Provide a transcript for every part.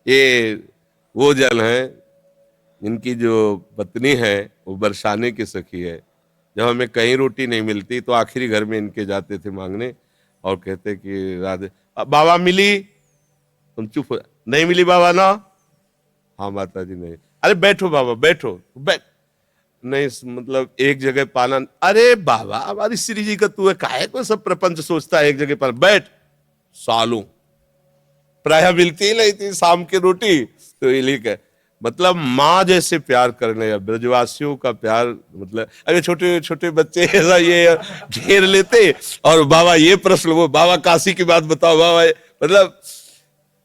ये वो जन है, इनकी जो पत्नी है वो बरसाने की सखी है। जब हमें कहीं रोटी नहीं मिलती तो आखिरी घर में इनके जाते थे मांगने, और कहते कि राधे बाबा मिली, तुम चुप हो, नहीं मिली बाबा ना, हाँ माता जी नहीं, अरे बैठो बाबा बैठो, बैठ नहीं, मतलब एक जगह पाना, अरे बाबा हमारी श्री जी का तू है, काहे को सब प्रपंच सोचता है, एक जगह पाना, बैठ। सालों प्राय मिलती ही नहीं थी शाम की रोटी, तो ये है मतलब माँ जैसे प्यार करने, या ब्रजवासियों का प्यार, मतलब अरे छोटे छोटे बच्चे ऐसा ये घेर लेते, और बाबा ये प्रश्न, वो बाबा काशी की बात बताओ बाबा, मतलब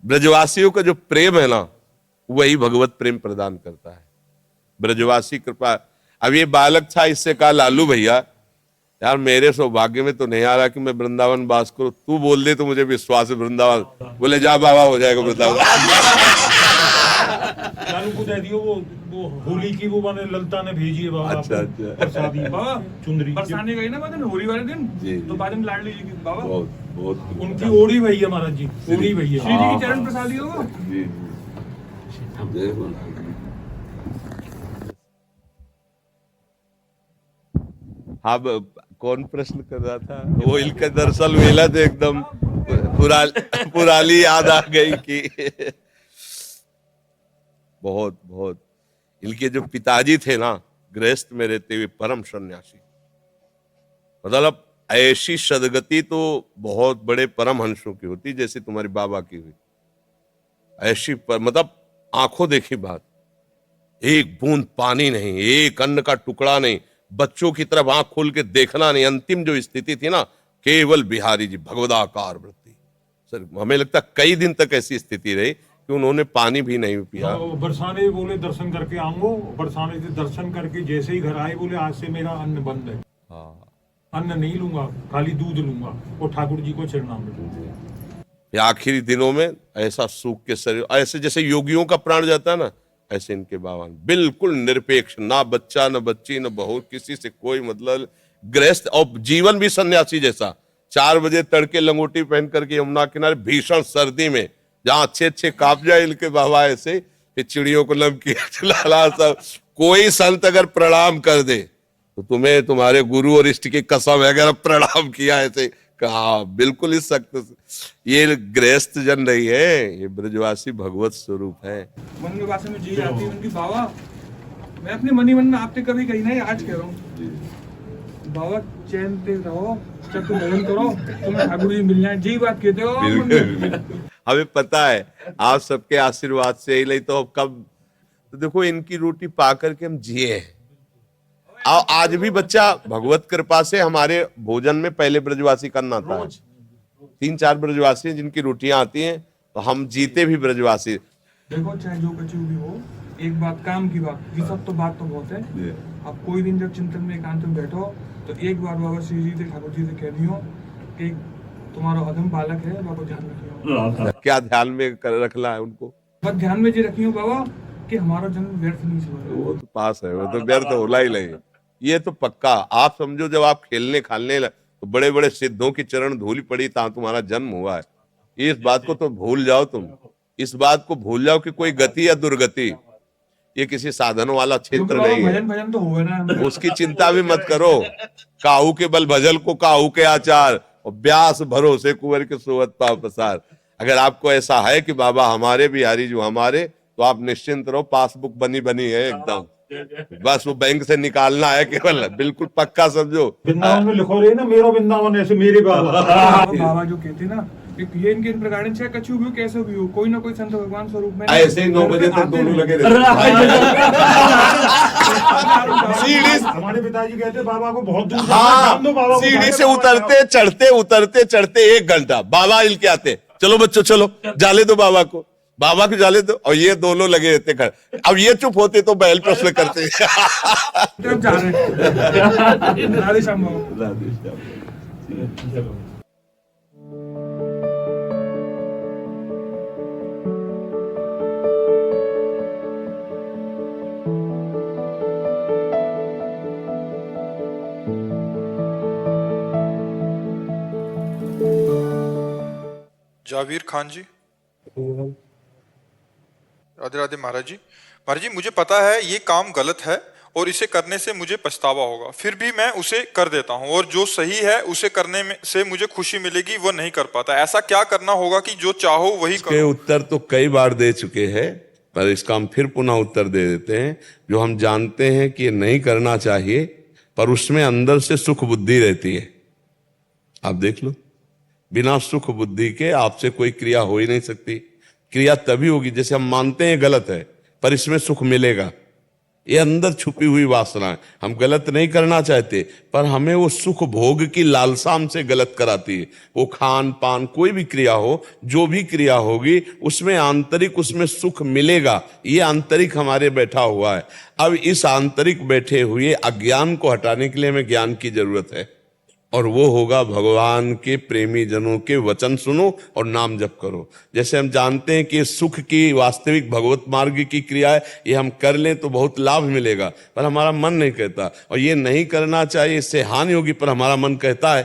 ब्रजवासियों का जो प्रेम है ना, वही भगवत प्रेम प्रदान करता है, ब्रजवासी कृपा। अब ये बालक था, इससे कहा लालू भैया यार मेरे सौभाग्य में तो नहीं आ रहा कि मैं वृंदावन वास करूं, तू बोल दे तो मुझे विश्वास है वृंदावन। बोले जा बाबा हो जाएगा वृंदावन। लालू को दे दियो वो होली की वो मैंने ललता ने भेजी है बाबा। अच्छा अच्छा, प्रसादी बाबा चुंदरी बरसाने गई ना बाद होली वाले दिन, जी, तो बाद में लाडली जी की बाबा बहुत बहुत उनकी ओड़ी भैया महाराज जी, ओड़ी भैया। श्री जी की चरण प्रसादी होगा। जी जी। अब कौन प्रश्न कर रहा था, वो इनका दरअसल मेला तो एकदम पुरानी याद आ गई कि बहुत बहुत इनके जो पिताजी थे ना, गृहस्थ में रहते हुए परम सन्यासी, मतलब ऐसी सदगति तो बहुत बड़े परमहंसों की होती जैसे तुम्हारे बाबा की हुई, ऐसी मतलब आंखों देखी बात, एक बूंद पानी नहीं, एक अन्न का टुकड़ा नहीं, बच्चों की तरफ आंख खोल के देखना नहीं, अंतिम जो स्थिति थी ना, केवल बिहारी जी भगवदाकार वृत्ति। सर हमें लगता कई दिन तक ऐसी स्थिति रही कि उन्होंने पानी भी नहीं पिया। बरसाने बोले दर्शन करके आऊंगो, बरसाने से दर्शन करके जैसे ही घर आए बोले आज से मेरा अन्न बंद है, अन्न नहीं लूंगा, खाली दूध लूंगा और ठाकुर जी को चरणामृत। आखिरी दिनों में ऐसा सूख के शरीर, ऐसे जैसे योगियों का प्राण जाता है ना, ऐसे इनके बाबा बिल्कुल निरपेक्ष, ना बच्चा न बच्ची न बहू, किसी से कोई मतलब, गृहस्थ और जीवन भी सन्यासी जैसा। 4 बजे तड़के लंगोटी पहन करके यमुना किनारे भीषण सर्दी में, जहां अच्छे अच्छे काप जाए इनके बाबा, ऐसे कि चिड़ियों को नमकीन खिलाना सब। कोई संत अगर प्रणाम कर दे तो तुम्हें तुम्हारे गुरु और इष्ट की कसम है, अगर प्रणाम किया ऐसे कहा, बिल्कुल इस सख्त। ये गृहस्थ जन नहीं है, ये ब्रजवासी भगवत स्वरूप है। मन में भाषा में जी आती है उनकी बाबा, मैं अपने मनी मन में आपसे कभी कही नहीं, आज कह रहा हूँ बाबा चैन से रहो, चक्र भजन करो, तुम्हें ठाकुर जी मिल जाए, जी बात कहते हो आप। हमें पता है आप सबके आशीर्वाद से ही, नहीं तो कब, तो देखो इनकी रोटी पा करके हम जिए हैं। आज भी बच्चा भगवत कृपा से हमारे भोजन में पहले ब्रजवासी करना आता है, 3-4 ब्रजवासी हैं जिनकी रोटियां आती हैं, तो हम जीते भी ब्रजवासी। देखो चाहे जो कुछ भी हो, एक बात काम की बात, ये सब तो बात तो बहुत है। अब कोई दिन जब चिंतन में एकांत में बैठो तो एक बार बाबा श्री जी से ठाकुर जी से कह दियो कि तुम्हारा अधम बालक है, बाबा ध्यान रखियो। क्या ध्यान में रखना है उनको, बस ध्यान में जी रखियो बाबा कि हमारा जन्म व्यर्थ नहीं हुआ। वो तो पास है, वो तो व्यर्थ होला ही नहीं, ये तो पक्का। आप समझो जब आप खेलने खालने तो बड़े बड़े सिद्धों की चरण धूल पड़ी ता तुम्हारा जन्म हुआ है, इस बात को तो भूल जाओ तुम, इस बात को भूल जाओ कि कोई गति या दुर्गति, ये किसी साधन वाला क्षेत्र नहीं है, भजन भजन तो हुआ ना, उसकी चिंता भी मत करो। काहू के बल भजल को काहू के आचार, और ब्यास भरोसे कुंवर के सोवत पाव पसार। अगर आपको ऐसा है कि बाबा हमारे बिहारी जो हमारे, तो आप निश्चिंत रहो, पासबुक बनी बनी है एकदम, बस वो बैंक से निकालना है केवल, बिल्कुल पक्का समझो। वृंदावन में लिखो रही ना, मेरा वृंदावन ऐसे मेरे बाबा। बाबा जो कहते ना ये इनके प्रकार चाहे कछु भी हो कैसे भी हो, कोई ना कोई संत भगवान स्वरूप में ऐसे ही 9 बजे तक दोनों लगे रहते। हमारे पिताजी कहते बाबा को बहुत दूर हाँ, सीढ़ी से उतरते चढ़ते 1 घंटा बाबा इनके आते, चलो बच्चों चलो जाले दो बाबा को, बाबा को जाले दो, और ये दोनों लगे रहते खड़े। अब ये चुप होते तो बैल प्रश्न करते। जा रहे राधे श्याम बाबा। जावीर खान जी। राधे राधे महाराज जी। महाराज जी, मुझे पता है ये काम गलत है और इसे करने से मुझे पछतावा होगा, फिर भी मैं उसे कर देता हूँ, और जो सही है उसे करने में से मुझे खुशी मिलेगी वो नहीं कर पाता। ऐसा क्या करना होगा कि जो चाहो वही इसके करो? उत्तर तो कई बार दे चुके हैं, पर इसका हम फिर पुनः उत्तर दे देते हैं। जो हम जानते हैं कि ये नहीं करना चाहिए, पर उसमें अंदर से सुख बुद्धि रहती है। आप देख लो, बिना सुख बुद्धि के आपसे कोई क्रिया हो ही नहीं सकती। क्रिया तभी होगी, जैसे हम मानते हैं गलत है पर इसमें सुख मिलेगा, ये अंदर छुपी हुई वासना है। हम गलत नहीं करना चाहते, पर हमें वो सुख भोग की लालसा हमसे गलत कराती है। वो खान पान कोई भी क्रिया हो, जो भी क्रिया होगी उसमें आंतरिक उसमें सुख मिलेगा, ये आंतरिक हमारे बैठा हुआ है। अब इस आंतरिक बैठे हुए अज्ञान को हटाने के लिए हमें ज्ञान की जरूरत है, और वो होगा भगवान के प्रेमी जनों के वचन सुनो और नाम जप करो। जैसे हम जानते हैं कि सुख की वास्तविक भगवत मार्ग की क्रिया है, ये हम कर लें तो बहुत लाभ मिलेगा, पर हमारा मन नहीं कहता, और ये नहीं करना चाहिए, इससे हानि होगी, पर हमारा मन कहता है,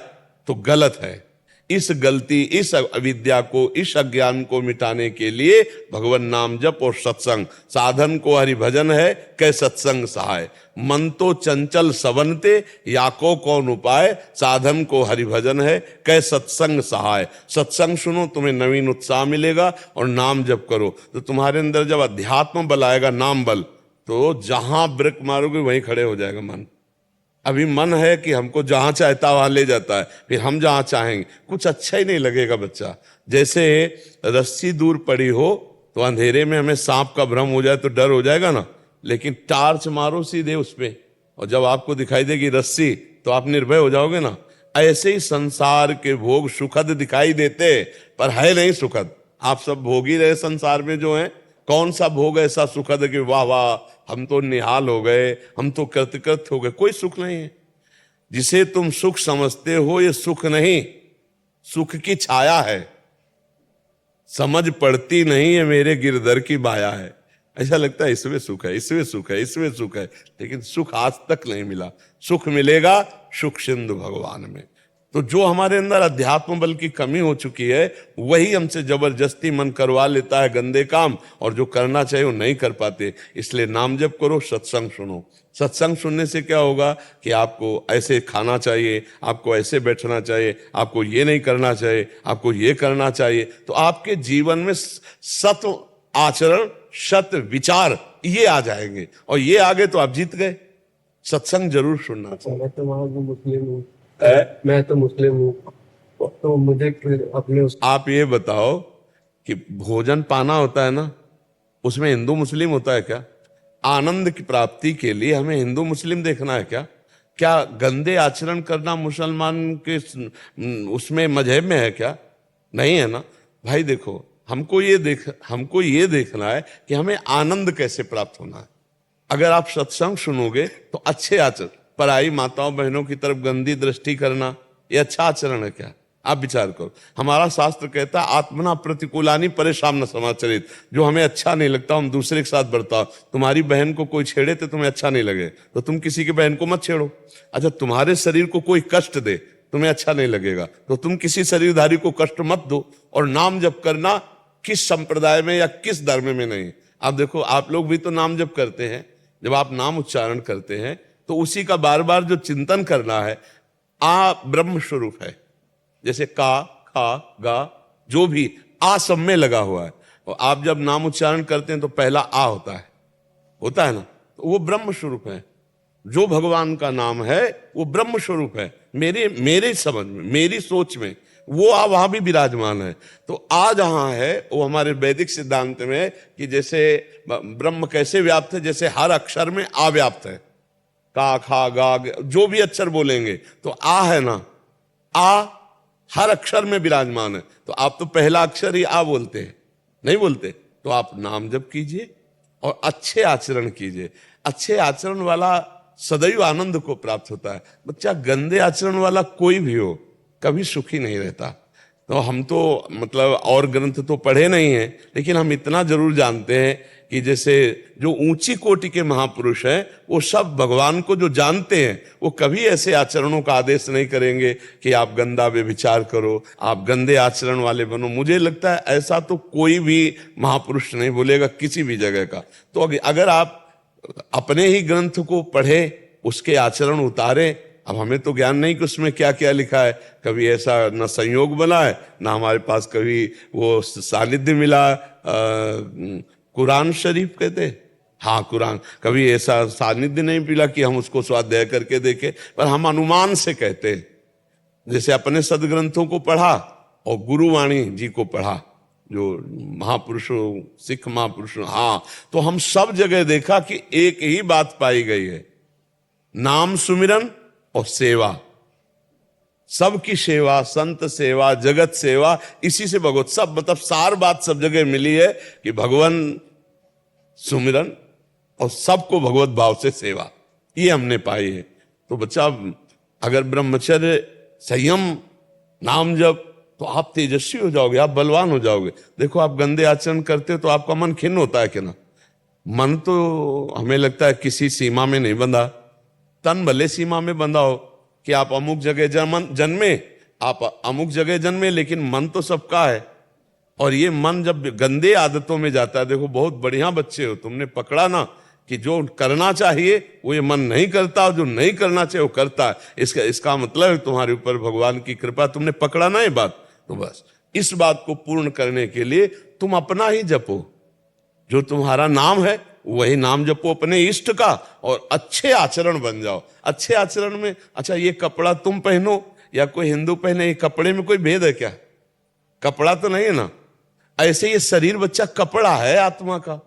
तो गलत है। इस गलती, इस अविद्या को, इस अज्ञान को मिटाने के लिए भगवान नाम जप और सत्संग साधन को हरि भजन है, कै सत्संग सहाय। मन तो चंचल सवनते, याको कौन उपाय, साधन को हरि भजन है, कै सत्संग सहाय। सत्संग सुनो, तुम्हें नवीन उत्साह मिलेगा, और नाम जप करो तो तुम्हारे अंदर जब अध्यात्म बल आएगा, नाम बल, तो जहां ब्रेक मारोगे वहीं खड़े हो जाएगा मन। अभी मन है कि हमको जहां चाहता वहां ले जाता है, फिर हम जहां चाहेंगे कुछ अच्छा ही नहीं लगेगा बच्चा। जैसे रस्सी दूर पड़ी हो तो अंधेरे में हमें सांप का भ्रम हो जाए तो डर हो जाएगा ना, लेकिन टार्च मारो सीधे उस पे, और जब आपको दिखाई देगी रस्सी तो आप निर्भय हो जाओगे ना। ऐसे ही संसार के भोग सुखद दिखाई देते, पर है नहीं सुखद। आप सब भोग ही रहे संसार में जो है, कौन सा भोग ऐसा सुखद है कि वाह वाह हम तो निहाल हो गए, हम तो कृतकृत हो गए? कोई सुख नहीं है। जिसे तुम सुख समझते हो ये सुख नहीं, सुख की छाया है। समझ पड़ती नहीं है मेरे गिरधर की माया है। ऐसा लगता है इसमें सुख है, इसमें सुख है, इसमें सुख है, लेकिन सुख आज तक नहीं मिला। सुख मिलेगा सुख सिंधु भगवान में। तो जो हमारे अंदर अध्यात्म बल की कमी हो चुकी है, वही हमसे जबरदस्ती मन करवा लेता है गंदे काम, और जो करना चाहिए वो नहीं कर पाते। इसलिए नाम जप करो, सत्संग सुनो। सत्संग सुनने से क्या होगा कि आपको ऐसे खाना चाहिए, आपको ऐसे बैठना चाहिए, आपको ये नहीं करना चाहिए, आपको ये करना चाहिए। तो आपके जीवन में सत आचरण, सत विचार ये आ जाएंगे, और ये आ गए तो आप जीत गए। सत्संग जरूर सुनना चाहिए। मैं तो मुस्लिम हूँ, तो मुझे अपने आप ये बताओ कि भोजन पाना होता है ना, उसमें हिंदू मुस्लिम होता है क्या? आनंद की प्राप्ति के लिए हमें हिंदू मुस्लिम देखना है क्या? क्या गंदे आचरण करना मुसलमान के उसमें मजहब में है क्या? नहीं है ना भाई। देखो, हमको ये देखना है कि हमें आनंद कैसे प्राप्त होना है। अगर आप सत्संग सुनोगे तो अच्छे आचरण, पराई माताओं बहनों की तरफ गंदी दृष्टि करना, ये अच्छा आचरण है क्या? आप विचार करो। हमारा शास्त्र कहता है आत्मना प्रतिकूलानी परेशान न समाचरित। जो हमें अच्छा नहीं लगता हम दूसरे के साथ बर्ताव। तुम्हारी बहन को कोई छेड़े तो तुम्हें अच्छा नहीं लगे तो तुम किसी की बहन को मत छेड़ो। अच्छा, तुम्हारे शरीर को कोई कष्ट दे, तुम्हें अच्छा नहीं लगेगा तो तुम किसी शरीरधारी को कष्ट मत दो। और नाम जप करना किस संप्रदाय में या किस धर्म में नहीं। आप देखो, आप लोग भी तो नाम जप करते हैं। जब आप नाम उच्चारण करते हैं तो उसी का बार बार जो चिंतन करना है, आ ब्रह्म स्वरूप है। जैसे का, खा, गा, जो भी आ सब में लगा हुआ है। और आप जब नाम उच्चारण करते हैं तो पहला आ होता है ना, तो वो ब्रह्म स्वरूप है। जो भगवान का नाम है वो ब्रह्म स्वरूप है। मेरे समझ में, मेरी सोच में वो आ वहां भी विराजमान है। तो आ जहां है वो हमारे वैदिक सिद्धांत में है कि जैसे ब्रह्म कैसे व्याप्त है, जैसे हर अक्षर में आ व्याप्त है। का, खा, गा, जो भी अक्षर बोलेंगे तो आ है ना, आ हर अक्षर में विराजमान है। तो आप तो पहला अक्षर ही आ बोलते हैं, नहीं बोलते? तो आप नाम जप कीजिए और अच्छे आचरण कीजिए। अच्छे आचरण वाला सदैव आनंद को प्राप्त होता है। बच्चा, गंदे आचरण वाला कोई भी हो कभी सुखी नहीं रहता। तो हम तो मतलब और ग्रंथ तो पढ़े नहीं हैं, लेकिन हम इतना जरूर जानते हैं कि जैसे जो ऊंची कोटि के महापुरुष हैं वो सब भगवान को जो जानते हैं वो कभी ऐसे आचरणों का आदेश नहीं करेंगे कि आप गंदा व्यभिचार करो, आप गंदे आचरण वाले बनो। मुझे लगता है ऐसा तो कोई भी महापुरुष नहीं बोलेगा किसी भी जगह का। तो अगर आप अपने ही ग्रंथ को पढ़े, उसके आचरण उतारे, अब हमें तो ज्ञान नहीं कि उसमें क्या क्या लिखा है, कभी ऐसा न संयोग बना है ना हमारे पास कभी वो सानिध्य मिला। कुरान शरीफ कहते, हाँ कुरान, कभी ऐसा सानिध्य नहीं मिला कि हम उसको स्वाध्याय करके देखें, पर हम अनुमान से कहते हैं। जैसे अपने सदग्रंथों को पढ़ा और गुरुवाणी जी को पढ़ा, जो महापुरुषों, सिख महापुरुषों, हाँ, तो हम सब जगह देखा कि एक ही बात पाई गई है, नाम सुमिरन और सेवा। सबकी सेवा, संत सेवा, जगत सेवा, इसी से भगवत सब मतलब सार बात सब जगह मिली है कि भगवान सुमिरन और सबको भगवत भाव से सेवा, ये हमने पाई है। तो बच्चा अगर ब्रह्मचर्य, संयम, नाम जप, तो आप तेजस्वी हो जाओगे, आप बलवान हो जाओगे। देखो आप गंदे आचरण करते हो तो आपका मन खिन्न होता है कि ना? मन तो हमें लगता है किसी सीमा में नहीं बंधा, तन भले सीमा में बंधा हो कि आप अमुक जगह जन्मे, आप अमुक जगह जन्मे, लेकिन मन तो सबका है। और ये मन जब गंदे आदतों में जाता है, देखो बहुत बढ़िया बच्चे हो, तुमने पकड़ा ना कि जो करना चाहिए वो ये मन नहीं करता, और जो नहीं करना चाहिए वो करता है। इसका मतलब है तुम्हारे ऊपर भगवान की कृपा, तुमने पकड़ा ना ये बात। तो बस इस बात को पूर्ण करने के लिए तुम अपना ही जपो, जो तुम्हारा नाम है वही नाम जपो अपने इष्ट का, और अच्छे आचरण बन जाओ। अच्छे आचरण में, अच्छा ये कपड़ा तुम पहनो या कोई हिंदू पहने, ये कपड़े में कोई भेद है क्या? कपड़ा तो नहीं है ना। ऐसे ये शरीर बच्चा कपड़ा है आत्मा का,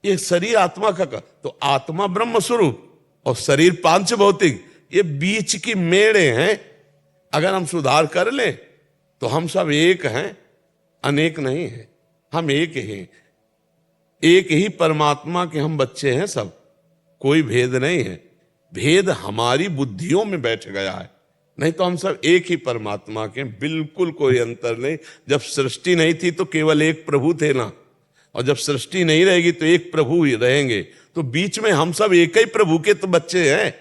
ये शरीर आत्मा का तो आत्मा ब्रह्म स्वरूप और शरीर पांच भौतिक, ये बीच की मेड़े हैं। अगर हम सुधार कर लें तो हम सब एक हैं, अनेक नहीं है, हम एक ही, एक ही परमात्मा के हम बच्चे हैं सब, कोई भेद नहीं है। भेद हमारी बुद्धियों में बैठ गया है, नहीं तो हम सब एक ही परमात्मा के, बिल्कुल कोई अंतर नहीं। जब सृष्टि नहीं थी तो केवल एक प्रभु थे ना, और जब सृष्टि नहीं रहेगी तो एक प्रभु ही रहेंगे। तो बीच में हम सब एक ही प्रभु के तो बच्चे हैं।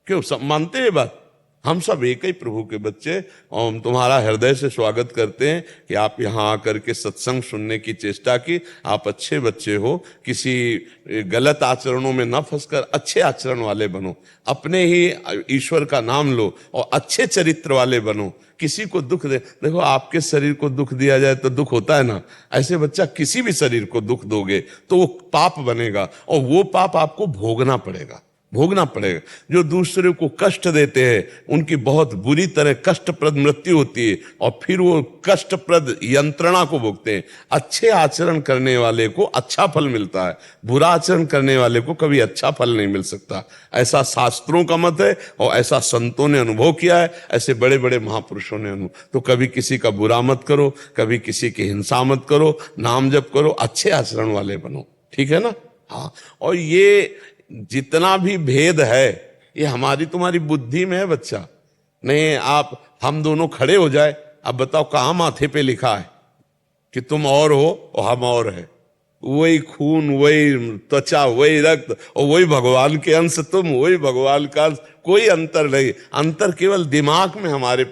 क्यों सब मानते हैं बात? हम सब एक ही प्रभु के बच्चे। और हम तुम्हारा हृदय से स्वागत करते हैं कि आप यहाँ आकर के सत्संग सुनने की चेष्टा की। आप अच्छे बच्चे हो, किसी गलत आचरणों में न फंसकर अच्छे आचरण वाले बनो, अपने ही ईश्वर का नाम लो और अच्छे चरित्र वाले बनो। किसी को दुख दे, देखो आपके शरीर को दुख दिया जाए तो दुख होता है ना, ऐसे बच्चा किसी भी शरीर को दुख दोगे तो वो पाप बनेगा, और वो पाप आपको भोगना पड़ेगा। जो दूसरे को कष्ट देते हैं उनकी बहुत बुरी तरह कष्टप्रद मृत्यु होती है, और फिर वो कष्टप्रद यंत्रणा को भोगते हैं। अच्छे आचरण करने वाले को अच्छा फल मिलता है, बुरा आचरण करने वाले को कभी अच्छा फल नहीं मिल सकता। ऐसा शास्त्रों का मत है और ऐसा संतों ने अनुभव किया है, ऐसे बड़े बड़े महापुरुषों ने अनुभव। तो कभी किसी का बुरा मत करो, कभी किसी की हिंसा मत करो, नाम जप करो, अच्छे आचरण वाले बनो, ठीक है ना? हाँ, और ये जितना भी भेद है ये हमारी तुम्हारी बुद्धि में है बच्चा। नहीं आप हम दोनों खड़े हो जाए, अब बताओ कहाँ माथे पे लिखा है कि तुम और हो और हम और है? वही खून, वही त्वचा, वही रक्त और वही भगवान के अंश तुम, वही भगवान का अंश, कोई अंतर नहीं। अंतर केवल दिमाग में हमारे